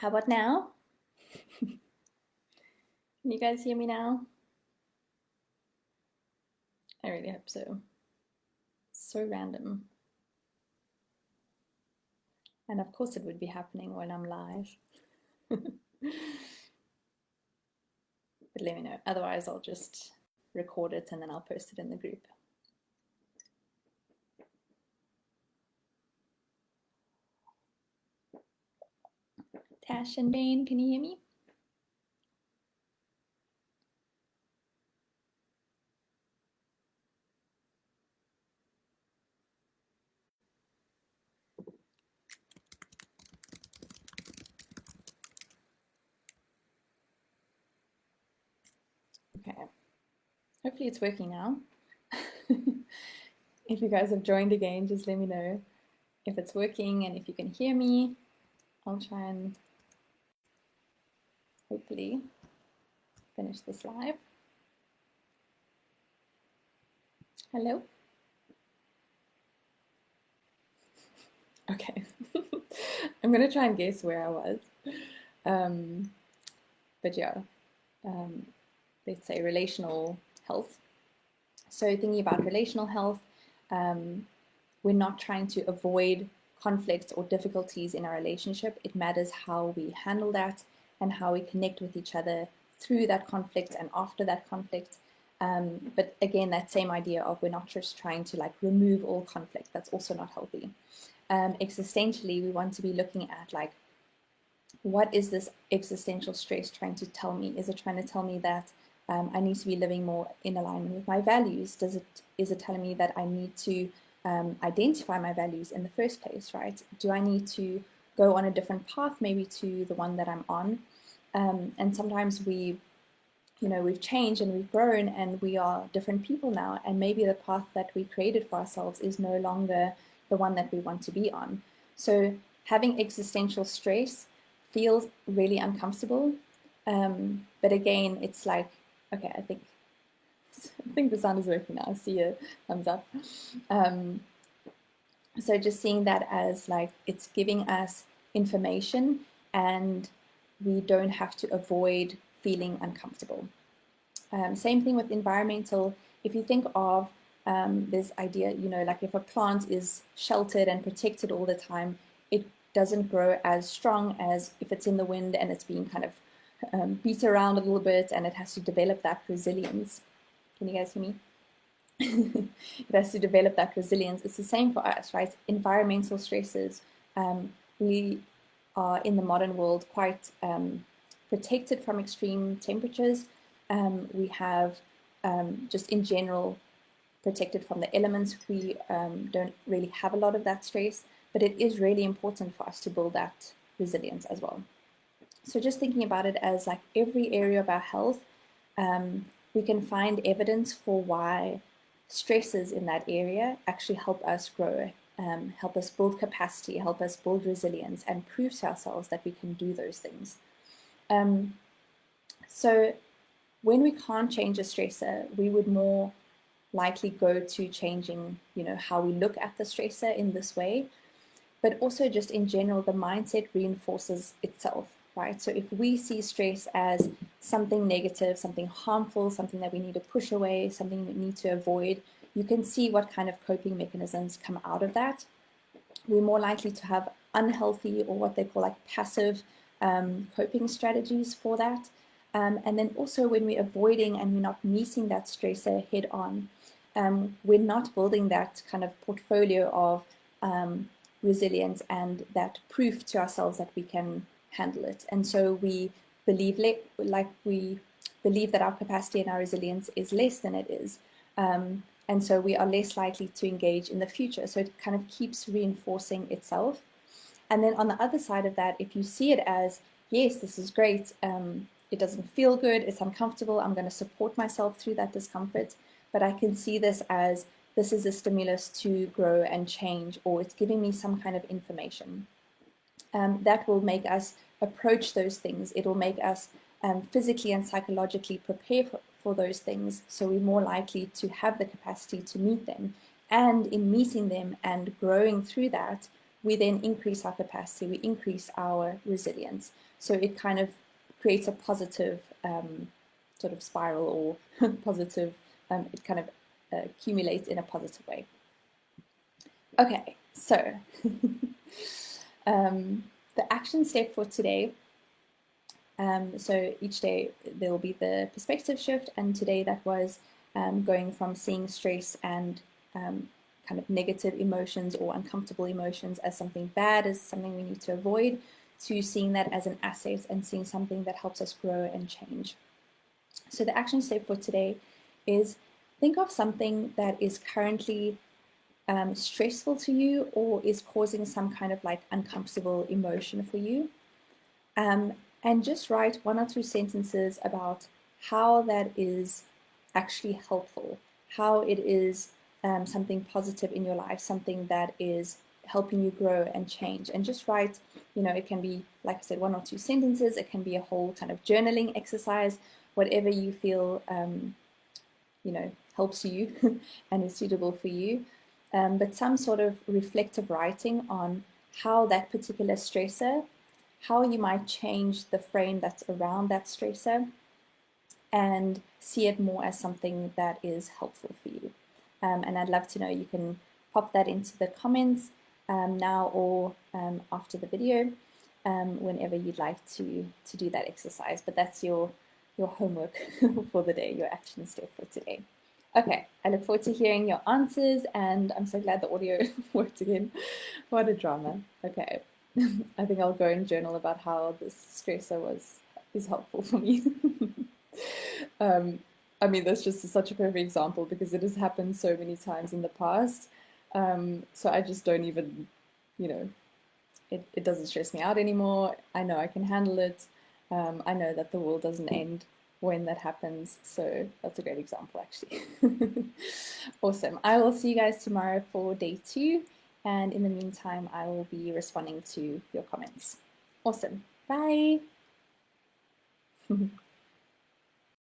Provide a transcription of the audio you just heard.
How about now? Can you guys hear me now? I really hope so. So random. And of course it would be happening when I'm live. But let me know. Otherwise I'll just record it and then I'll post it in the group. Tash and Bane, can you hear me? Okay. Hopefully it's working now. If you guys have joined again, just let me know if it's working and if you can hear me. I'll try and hopefully finish this live. Hello? Okay. I'm going to try and guess where I was. But yeah, let's say relational health. So thinking about relational health, we're not trying to avoid conflicts or difficulties in our relationship. It matters how we handle that and how we connect with each other through that conflict and after that conflict. But again, that same idea of we're not just trying to like remove all conflict. That's also not healthy. Existentially, we want to be looking at like, what is this existential stress trying to tell me? Is it trying to tell me that I need to be living more in alignment with my values? Is it telling me that I need to identify my values in the first place, right? Do I need to go on a different path, maybe to the one that I'm on? And sometimes we've changed and we've grown and we are different people now. And maybe the path that we created for ourselves is no longer the one that we want to be on. So having existential stress feels really uncomfortable. But again, it's like, okay, I think the sound is working now. I see a thumbs up. So just seeing that as like, it's giving us information and we don't have to avoid feeling uncomfortable. Same thing with environmental. If you think of this idea, like if a plant is sheltered and protected all the time, it doesn't grow as strong as if it's in the wind and it's being kind of beat around a little bit and it has to develop that resilience. Can you guys hear me? It has to develop that resilience. It's the same for us, right? Environmental stresses. We are in the modern world quite protected from extreme temperatures. We have just in general protected from the elements. We don't really have a lot of that stress, but it is really important for us to build that resilience as well. So just thinking about it as like every area of our health, we can find evidence for why stresses in that area actually help us grow, help us build capacity, help us build resilience, and prove to ourselves that we can do those things. So when we can't change a stressor, we would more likely go to changing, how we look at the stressor in this way. But also just in general, the mindset reinforces itself, right? So if we see stress as something negative, something harmful, something that we need to push away, something we need to avoid, you can see what kind of coping mechanisms come out of that. We're more likely to have unhealthy or what they call like passive coping strategies for that. And then also when we're avoiding and we're not meeting that stressor head on, we're not building that kind of portfolio of resilience and that proof to ourselves that we can handle it. And so we believe that our capacity and our resilience is less than it is. And so we are less likely to engage in the future. So it kind of keeps reinforcing itself. And then on the other side of that, if you see it as, yes, this is great, it doesn't feel good, it's uncomfortable, I'm going to support myself through that discomfort, but I can see this as, this is a stimulus to grow and change, or it's giving me some kind of information. That will make us approach those things. It will make us physically and psychologically prepare for those things, so we're more likely to have the capacity to meet them. And in meeting them and growing through that, we then increase our capacity, we increase our resilience. So it kind of creates a positive sort of spiral or positive, it kind of accumulates in a positive way. Okay, so the action step for today. So each day there will be the perspective shift, and today that was going from seeing stress and kind of negative emotions or uncomfortable emotions as something bad, as something we need to avoid, to seeing that as an asset and seeing something that helps us grow and change. So the action step for today is think of something that is currently stressful to you or is causing some kind of like uncomfortable emotion for you. And just write 1 or 2 sentences about how that is actually helpful, how it is something positive in your life, something that is helping you grow and change. And just write, it can be, like I said, 1 or 2 sentences, it can be a whole kind of journaling exercise, whatever you feel, helps you and is suitable for you. But some sort of reflective writing on how that particular stressor, how you might change the frame that's around that stressor and see it more as something that is helpful for you. And I'd love to know, you can pop that into the comments now or after the video, whenever you'd like to do that exercise. But that's your homework for the day, your action step for today. Okay, I look forward to hearing your answers, and I'm so glad the audio worked again. What a drama. Okay, I think I'll go and journal about how this stressor is helpful for me. I mean, that's just such a perfect example because it has happened so many times in the past. So I just don't even, it doesn't stress me out anymore. I know I can handle it. I know that the world doesn't end when that happens. So that's a great example, actually. Awesome. I will see you guys tomorrow for day 2. And in the meantime, I will be responding to your comments. Awesome. Bye.